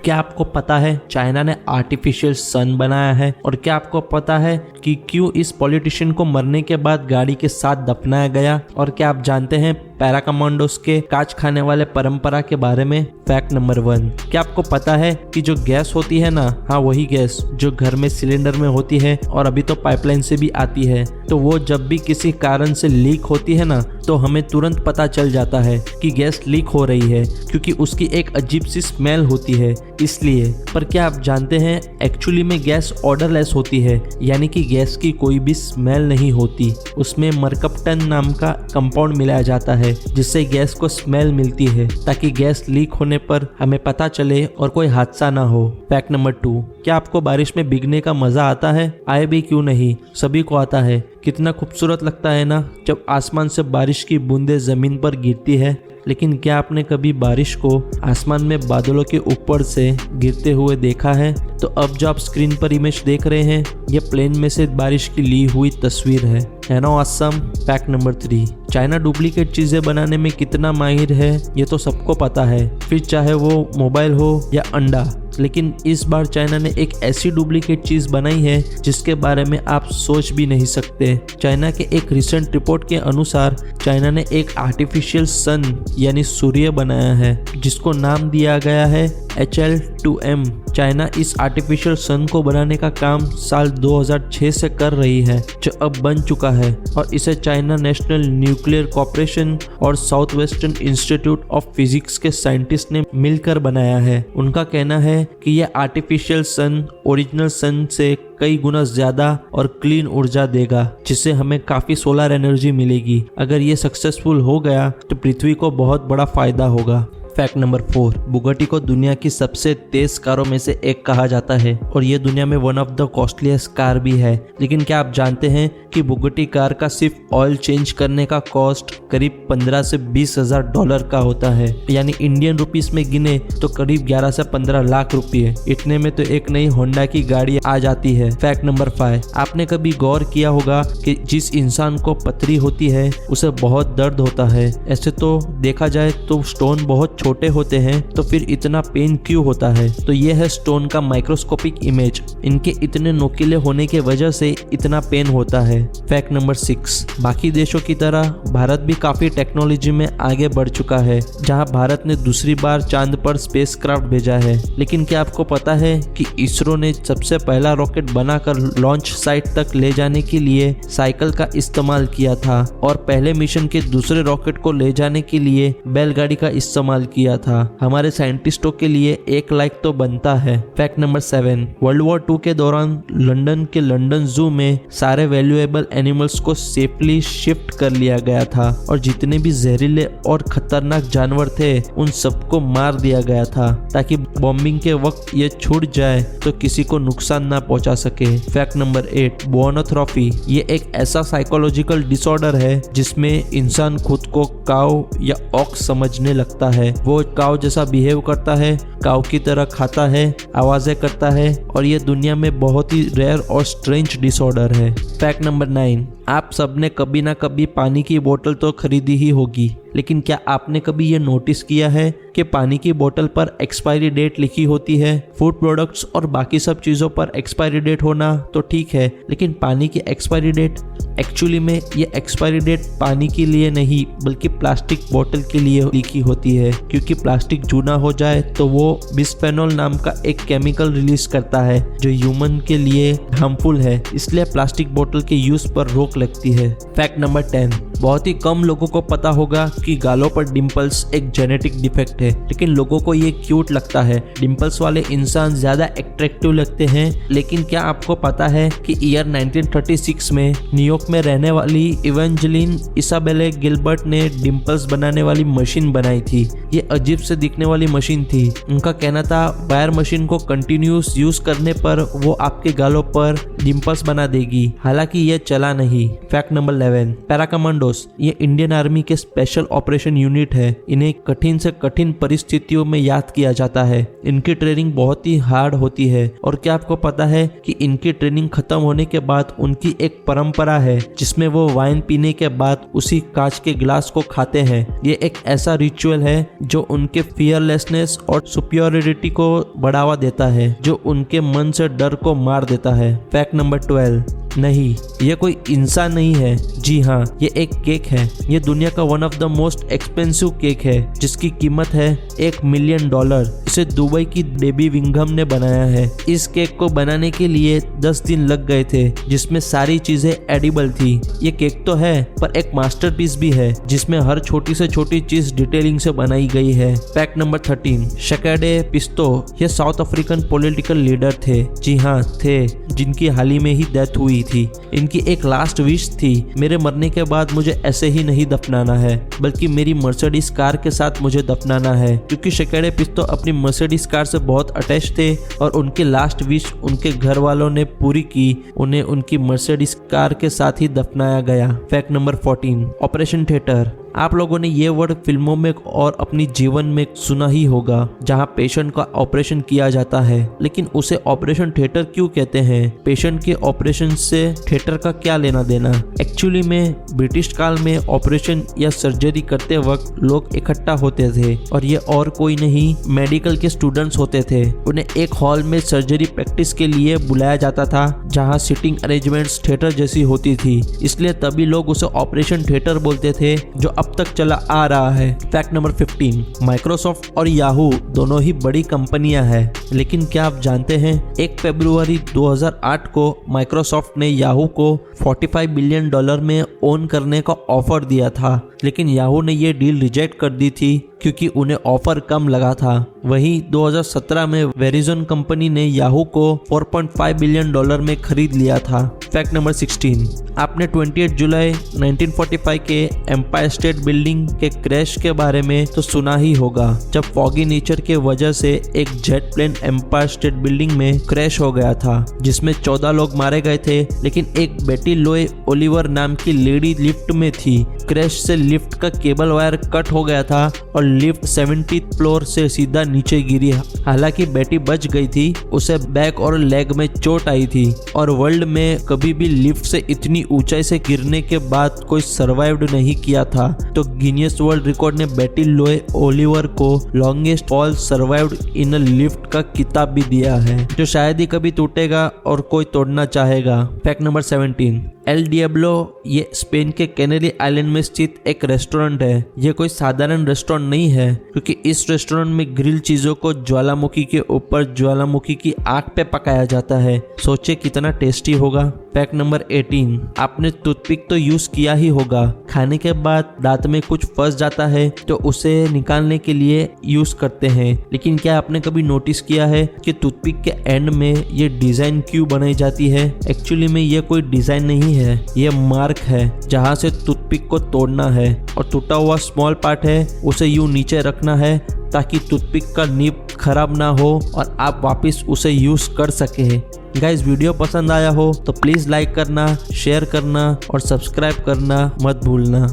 क्या आपको पता है चाइना ने आर्टिफिशियल सन बनाया है? और क्या आपको पता है कि क्यों इस पॉलिटिशियन को मरने के बाद गाड़ी के साथ दफनाया गया? और क्या आप जानते हैं पैरा कमांडोस के कांच खाने वाले परंपरा के बारे में? फैक्ट नंबर 1, क्या आपको पता है कि जो गैस होती है ना, हाँ वही गैस जो घर में सिलेंडर में होती है और अभी तो पाइपलाइन से भी आती है, तो वो जब भी किसी कारण से लीक होती है ना, तो हमें तुरंत पता चल जाता है कि गैस लीक हो रही है, क्योंकि उसकी एक अजीब सी स्मेल होती है इसलिए। पर क्या आप जानते हैं एक्चुअली में गैस ऑडरलेस होती है, यानी कि गैस की कोई भी स्मेल नहीं होती। उसमें मरकप्टन नाम का कंपाउंड मिलाया जाता है जिससे गैस को स्मेल मिलती है, ताकि गैस लीक होने पर हमें पता चले और कोई हादसा ना हो। फैक्ट नंबर 2, क्या आपको बारिश में भीगने का मजा आता है? आए भी क्यों नहीं, सभी को आता है। कितना खूबसूरत लगता है ना जब आसमान से बारिश की बूंदें जमीन पर गिरती है। लेकिन क्या आपने कभी बारिश को आसमान में बादलों के ऊपर से गिरते हुए देखा है? तो अब जो आप स्क्रीन पर इमेज देख रहे हैं, ये प्लेन में से बारिश की ली हुई तस्वीर है ना awesome? Fact number 3, China duplicate चीजें बनाने में कितना माहिर है ये तो सबको पता है, फिर चाहे वो मोबाइल हो या अंडा। लेकिन इस बार चाइना ने एक ऐसी डुप्लीकेट चीज बनाई है जिसके बारे में आप सोच भी नहीं सकते। चाइना के एक रिसेंट रिपोर्ट के अनुसार चाइना ने एक आर्टिफिशियल सन यानी सूर्य बनाया है जिसको नाम दिया गया है HL2M। चाइना इस आर्टिफिशियल सन को बनाने का काम साल 2006 से कर रही है, जो अब बन चुका है, और इसे चाइना नेशनल न्यूक्लियर कॉर्पोरेशन और south western institute of physics के साइंटिस्ट ने मिलकर बनाया है। उनका कहना है कि यह आर्टिफिशियल सन ओरिजिनल सन से कई गुना ज्यादा और क्लीन ऊर्जा देगा, जिससे हमें काफी सोलर एनर्जी मिलेगी। अगर ये सक्सेसफुल हो गया तो पृथ्वी को बहुत बड़ा फायदा होगा। फैक्ट नंबर 4, बुगाटी को दुनिया की सबसे तेज कारों में से एक कहा जाता है और ये दुनिया में one of the costliest car भी है। लेकिन क्या आप जानते हैं कि बुगाटी कार का सिर्फ ऑयल चेंज करने का कॉस्ट करीब 15 से 20 हजार डॉलर का होता है, यानी इंडियन रुपीस में गिने तो करीब 11 से 15 लाख रुपये। इतने में तो एक नई होंडा की गाड़ी आ जाती है। फैक्ट नंबर 5, आपने कभी गौर किया होगा कि जिस इंसान को पथरी होती है उसे बहुत दर्द होता है। ऐसे तो देखा जाए तो स्टोन बहुत छोटे होते हैं, तो फिर इतना पेन क्यों होता है? तो ये है स्टोन का माइक्रोस्कोपिक इमेज। इनके इतने नोकीले होने के वजह से इतना पेन होता है। फैक्ट नंबर 6, बाकी देशों की तरह भारत भी काफी टेक्नोलॉजी में आगे बढ़ चुका है, जहां भारत ने दूसरी बार चांद पर स्पेसक्राफ्ट भेजा है। लेकिन क्या आपको पता है कि इसरो ने सबसे पहला रॉकेट बनाकर लॉन्च साइट तक ले जाने के लिए साइकिल का इस्तेमाल किया था, और पहले मिशन के दूसरे रॉकेट को ले जाने के लिए बैलगाड़ी का इस्तेमाल किया था। हमारे साइंटिस्टों के लिए एक लाइक तो बनता है। फैक्ट नंबर 7, वर्ल्ड वॉर 2 के दौरान लंदन के लंदन जू में सारे वैल्यूएबल एनिमल्स को सेफली शिफ्ट कर लिया गया था, और जितने भी जहरीले और खतरनाक जानवर थे उन सबको मार दिया गया था, ताकि बॉम्बिंग के वक्त ये छूट जाए तो किसी को नुकसान ना पहुंचा सके। फैक्ट नंबर 8, बोनोथ्रोपी, ये एक ऐसा साइकोलॉजिकल डिसऑर्डर है जिसमें इंसान खुद को काऊ या ऑक्स समझने लगता है। वो काऊ जैसा बिहेव करता है, काऊ की तरह खाता है, आवाजें करता है, और ये दुनिया में बहुत ही रेयर और स्ट्रेंज डिसऑर्डर है। फैक्ट नंबर 9, आप सबने कभी ना कभी पानी की बोतल तो खरीदी ही होगी, लेकिन क्या आपने कभी ये नोटिस किया है कि पानी की बोतल पर एक्सपायरी डेट लिखी होती है? फूड प्रोडक्ट्स और बाकी सब चीज़ों पर एक्सपायरी डेट होना तो ठीक है, लेकिन पानी की एक्सपायरी डेट, एक्चुअली में ये एक्सपायरी डेट पानी के लिए नहीं बल्कि प्लास्टिक बोतल के लिए लिखी होती है, क्योंकि प्लास्टिक जूना हो जाए तो वो बिस्फेनॉल नाम का एक केमिकल रिलीज करता है जो ह्यूमन के लिए हार्मफुल है, इसलिए प्लास्टिक बोतल के यूज पर रोक लगती है। फैक्ट नंबर 10, बहुत ही कम लोगों को पता होगा कि गालों पर डिंपल्स एक जेनेटिक डिफेक्ट है, लेकिन लोगों को ये क्यूट लगता है। डिंपल्स वाले इंसान ज्यादा अट्रैक्टिव लगते हैं। लेकिन क्या आपको पता है कि ईयर 1936 में न्यूयॉर्क में रहने वाली इवेंजेलिन इसाबेले गिलबर्ट ने डिंपल्स बनाने वाली मशीन बनाई थी। ये अजीब से दिखने वाली मशीन थी। उनका कहना था वायर मशीन को कंटिन्यूस यूज करने पर वो आपके गालों पर डिंपल्स बना देगी, हालांकि ये चला नहीं। Fact number 11, para commando commandos ये इंडियन आर्मी के स्पेशल ऑपरेशन यूनिट है। इन्हें कठिन से कठिन परिस्थितियों में याद किया जाता है। इनकी ट्रेनिंग बहुत ही हार्ड होती है। और क्या आपको पता है कि इनकी ट्रेनिंग खत्म होने के बाद उनकी एक परंपरा है जिसमें वो वाइन पीने के बाद उसी कांच के गिलास को खाते हैं। ये एक ऐसा रिचुअल है जो उनके फियरलेसनेस और सुपियोरिटी को बढ़ावा देता है, जो उनके मन से डर को मार देता है। फैक्ट नंबर 12, नहीं, ये कोई इंसान नहीं है। जी हाँ, ये एक केक है। ये दुनिया का one of the most expensive cake है जिसकी कीमत है $1 मिलियन। इसे दुबई की डेबी विंघम ने बनाया है। इस केक को बनाने के लिए 10 दिन लग गए थे, जिसमें सारी चीजें एडिबल थी। ये केक तो है पर एक मास्टरपीस भी है जिसमें हर छोटी से छोटी चीज डिटेलिंग से बनाई गई है। फैक्ट नंबर 13, शकेडे पिस्तो ये साउथ अफ्रीकन पॉलिटिकल लीडर थे। जी हाँ, थे, जिनकी हाल ही में ही डेथ हुई थी। इनकी एक लास्ट विश थी, मेरे मरने के बाद मुझे ऐसे ही नहीं दफनाना है बल्कि मेरी मर्सिडीज कार के साथ मुझे दफनाना है। क्योंकि शकेडे पिस्तो अपनी मर्सिडीज कार से बहुत अटैच थे और उनकी लास्ट विश उनके घर वालों ने पूरी की। उन्हें उनकी मर्सिडीज कार के साथ ही दफनाया गया। Fact number 14, operation theatre. आप लोगों ने ये वर्ड फिल्मों में और अपनी जीवन में सुना ही होगा, जहां पेशेंट का ऑपरेशन किया जाता है। लेकिन उसे ऑपरेशन थिएटर क्यों कहते हैं? पेशेंट के ऑपरेशन से थिएटर का क्या लेना देना? एक्चुअली में ब्रिटिश काल में ऑपरेशन या सर्जरी करते वक्त लोग इकट्ठा होते थे और ये और कोई नहीं, मेडिकल के स्टूडेंट्स होते थे। उन्हें एक हॉल में सर्जरी प्रैक्टिस के लिए बुलाया जाता था जहाँ सीटिंग अरेंजमेंट्स थिएटर जैसी होती थी, इसलिए तभी लोग उसे ऑपरेशन थिएटर बोलते थे, जो अब तक चला आ रहा है। फैक्ट नंबर 15, माइक्रोसॉफ्ट और याहू दोनों ही बड़ी कंपनियां हैं। लेकिन क्या आप जानते हैं 1 फरवरी 2008 को माइक्रोसॉफ्ट ने याहू को $45 बिलियन में ओन करने का ऑफर दिया था, लेकिन याहू ने ये डील रिजेक्ट कर दी थी क्योंकि उन्हें ऑफर कम लगा था। वहीं 2017 में वेरिजन कंपनी ने याहू को $4.5 बिलियन में खरीद लिया था। फैक्ट नंबर 16, आपने 28 जुलाई 1945 के एम्पायर स्टेट बिल्डिंग के क्रैश के बारे में तो सुना ही होगा, जब फॉगी नेचर के वजह से एक jet plane Empire State building में क्रैश हो गया था, जिसमें 14 लोग मारे गए थे, लेकिन एक बेटी लोए ओलिवर नाम की लेडी लिफ्ट में थी। क्रैश से लिफ्ट का केबल वायर कट हो गया था और लिफ्ट 70th फ्लोर से सीधा नीचे गिरी। हालांकि बेटी बच गई थी, उसे बैक और लेग में चोट आई थी और वर्ल्ड में कभी भी लिफ्ट से इतनी ऊंचाई से गिरने के बाद कोई सर्वाइव्ड नहीं किया था। तो गिनीज वर्ल्ड रिकॉर्ड ने बेटी लोए ओलिवर को longest fall survived in a lift का किताब भी दिया है, जो शायद ही कभी टूटेगा और कोई तोड़ना चाहेगा। फैक्ट नंबर 17, एल डिएब्लो ये स्पेन के कैनरी आइलैंड में स्थित एक रेस्टोरेंट है। ये कोई साधारण रेस्टोरेंट नहीं है, क्योंकि इस रेस्टोरेंट में ग्रिल चीजों को ज्वालामुखी के ऊपर ज्वालामुखी की आग पे पकाया जाता है। सोचे कितना टेस्टी होगा। फैक्ट नंबर 18, आपने टूथपिक तो यूज किया ही होगा। खाने के बाद दांत में कुछ फंस जाता है तो उसे निकालने के लिए यूज करते हैं, लेकिन क्या आपने कभी नोटिस किया है कि टूथपिक के एंड में ये डिजाइन क्यों बनाई जाती है? एक्चुअली में ये कोई डिजाइन नहीं है, ये मार्क है जहां से टूथपिक को तोड़ना है, और टूटा हुआ स्मॉल पार्ट है उसे यूं नीचे रखना है ताकि टूथपिक का निब खराब ना हो और आप वापस उसे यूज कर सके। गाइस, वीडियो पसंद आया हो तो प्लीज लाइक करना, शेयर करना और सब्सक्राइब करना मत भूलना।